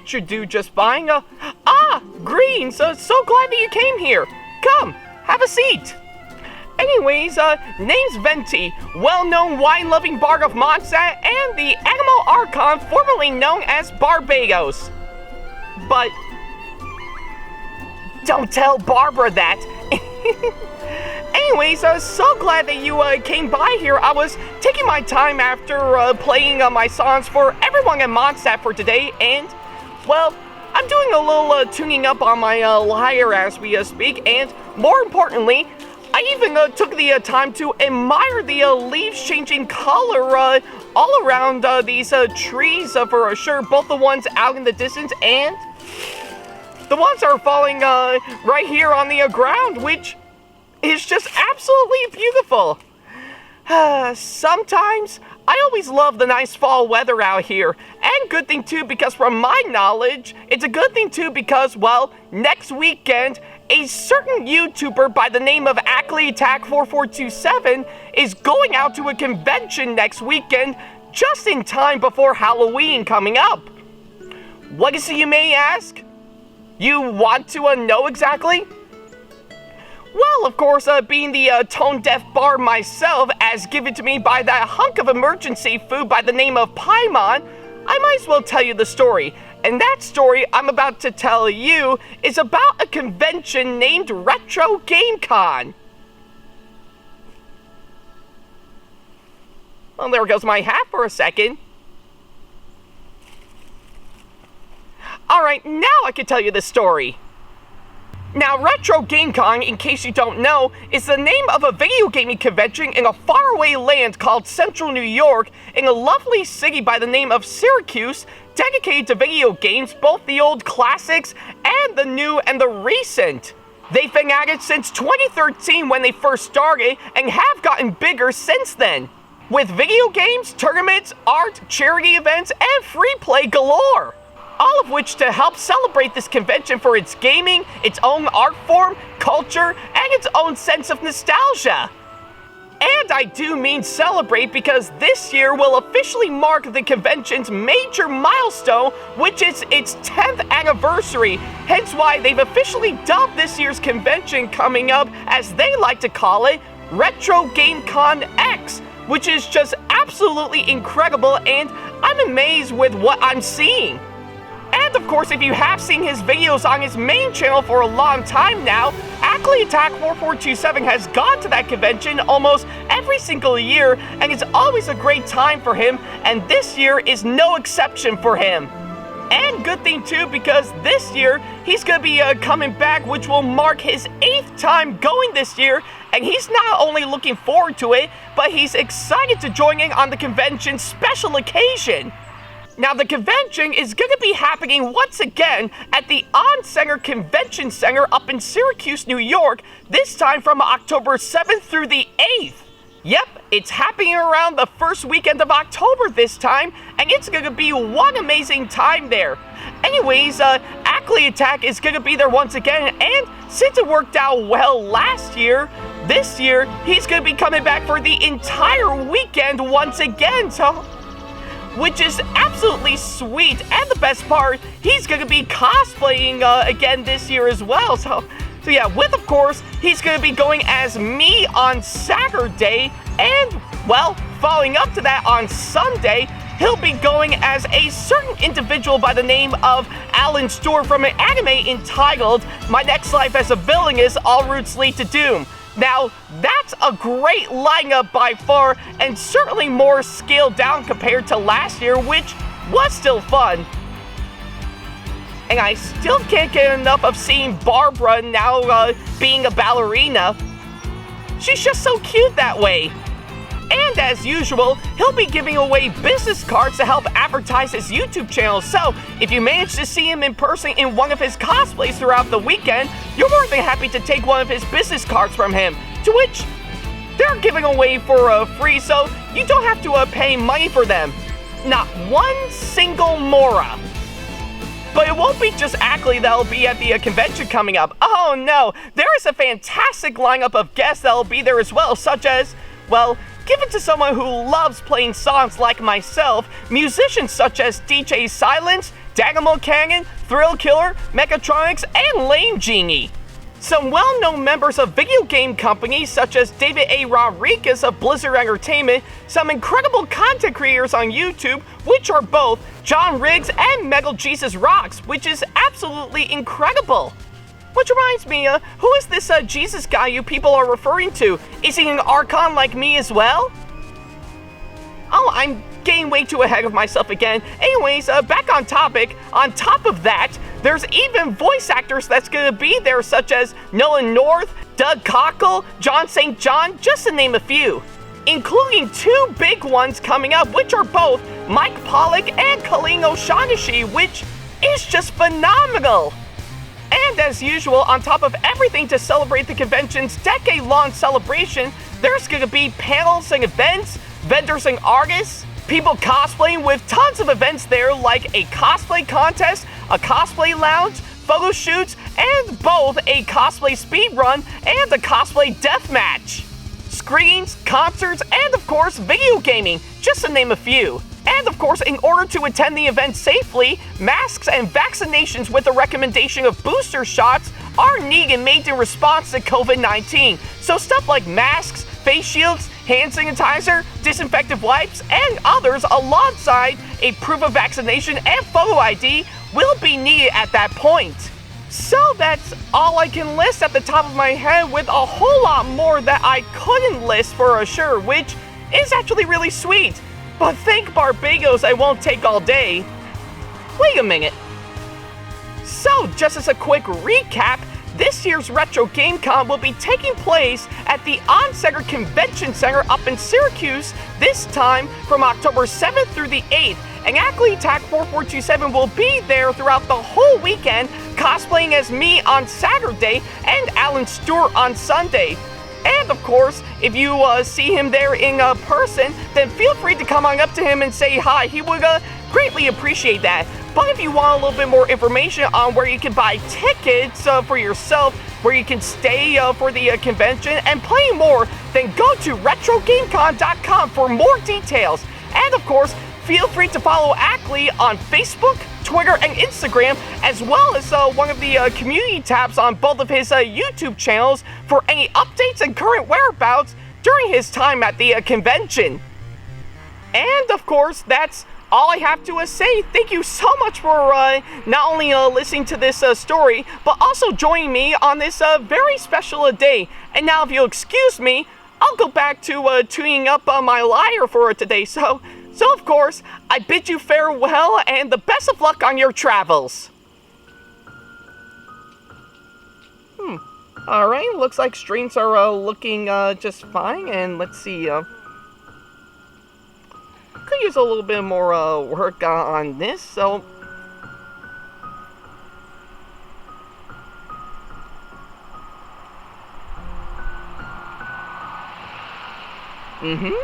that should do just fine. Greens, so glad that you came here. Come, have a seat. Anyways, name's Venti, well-known wine-loving bard of Mondstadt, and the Animal Archon formerly known as Barbados. But don't tell Barbara that. Anyways, so glad that you came by here. I was taking my time after playing my songs for everyone in Mondstadt for today, and, well, I'm doing a little tuning up on my lyre as we speak, and more importantly, I even took the time to admire the leaves changing color all around these trees for sure, both the ones out in the distance and the ones that are falling right here on the ground, which is just absolutely beautiful. Sometimes I always love the nice fall weather out here, and good thing too because from my knowledge, it's a good thing too because, well, next weekend, a certain YouTuber by the name of Ackleyattack4427 is going out to a convention next weekend just in time before Halloween coming up. What is it, you may ask? You want to know exactly? Well, of course, being the tone-deaf bard myself, as given to me by that hunk of emergency food by the name of Paimon, I might as well tell you the story. And that story I'm about to tell you is about a convention named RetroGameCon. Well, there goes my hat for a second. Alright, now I can tell you the story. Now, RetroGameCon, in case you don't know, is the name of a video gaming convention in a faraway land called Central New York in a lovely city by the name of Syracuse, dedicated to video games, both the old classics and the new and the recent. They've been at it since 2013 when they first started and have gotten bigger since then, with video games, tournaments, art, charity events, and free play galore. All of which to help celebrate this convention for its gaming, its own art form, culture, and its own sense of nostalgia. And I do mean celebrate because this year will officially mark the convention's major milestone, which is its 10th anniversary, hence why they've officially dubbed this year's convention coming up, as they like to call it, RetroGameCon X, which is just absolutely incredible, and I'm amazed with what I'm seeing. And of course, if you have seen his videos on his main channel for a long time now, Ackleyattack4427 has gone to that convention almost every single year, and it's always a great time for him, and this year is no exception for him. And good thing too, because this year, he's gonna be coming back, which will mark his 8th time going this year, and he's not only looking forward to it, but he's excited to join in on the convention's special occasion. Now, the convention is going to be happening once again at the On Center Convention Center up in Syracuse, New York, this time from October 7th through the 8th. Yep, it's happening around the first weekend of October this time, and it's going to be one amazing time there. Anyways, Ackleyattack is going to be there once again, and since it worked out well last year, this year, he's going to be coming back for the entire weekend once again, so which is absolutely sweet, and the best part, he's gonna be cosplaying again this year as well, so yeah, with of course, he's gonna be going as me on Saturday, and, well, following up to that on Sunday, he'll be going as a certain individual by the name of Stuart from an anime entitled My Next Life as a Villain is All Routes Lead to Doom. Now, that's a great lineup by far, and certainly more scaled down compared to last year, which was still fun. And I still can't get enough of seeing Barbara now being a ballerina. She's just so cute that way. And as usual, he'll be giving away business cards to help advertise his YouTube channel, so if you manage to see him in person in one of his cosplays throughout the weekend, you're more than happy to take one of his business cards from him, to which they're giving away for free, so you don't have to pay money for them. Not one single mora. But it won't be just Ackley that'll be at the convention coming up. Oh no, there is a fantastic lineup of guests that'll be there as well, such as, well, given to someone who loves playing songs like myself, musicians such as DJ Silence, Dagamo Canyon, Thrill Killer, Mechatronics, and Lame Genie. Some well-known members of video game companies such as David A. Rodriguez of Blizzard Entertainment, some incredible content creators on YouTube, which are both John Riggs and Metal Jesus Rocks, which is absolutely incredible. Which reminds me, who is this Jesus guy you people are referring to? Is he an Archon like me as well? Oh, I'm getting way too ahead of myself again. Anyways, back on topic. On top of that, there's even voice actors that's gonna be there, such as Nolan North, Doug Cockle, John St. John, just to name a few. Including two big ones coming up, which are both Mike Pollock and Colleen O'Shaughnessy, which is just phenomenal. And as usual, on top of everything to celebrate the convention's decade-long celebration, there's gonna be panels and events, vendors and artists, people cosplaying with tons of events there like a cosplay contest, a cosplay lounge, photo shoots, and both a cosplay speedrun and a cosplay deathmatch. Screenings, concerts, and of course video gaming, just to name a few. And of course, in order to attend the event safely, masks and vaccinations with a recommendation of booster shots are needed made in response to COVID-19. So stuff like masks, face shields, hand sanitizer, disinfectant wipes, and others alongside a proof of vaccination and photo ID will be needed at that point. So that's all I can list at the top of my head, with a whole lot more that I couldn't list for sure, which is actually really sweet. But thank Barbados, I won't take all day. Wait a minute. So, just as a quick recap, this year's RetroGameCon will be taking place at the On-Center Convention Center up in Syracuse, this time from October 7th through the 8th, and Ackleyattack4427 will be there throughout the whole weekend, cosplaying as me on Saturday and Alan Stuart on Sunday. And of course, if you see him there in person, then feel free to come on up to him and say hi. He would greatly appreciate that. But if you want a little bit more information on where you can buy tickets for yourself, where you can stay for the convention, and plenty more, then go to RetroGameCon.com for more details. And of course, feel free to follow Ackley on Facebook, Twitter, and Instagram, as well as one of the community tabs on both of his YouTube channels for any updates and current whereabouts during his time at the convention. And of course, that's all I have to say. Thank you so much for not only listening to this story, but also joining me on this very special day. And now, if you'll excuse me, I'll go back to tuning up my lyre for today. So of course, I bid you farewell and the best of luck on your travels. Alright, looks like streams are looking just fine, and let's see, could use a little bit more work on this, so... Mm-hmm.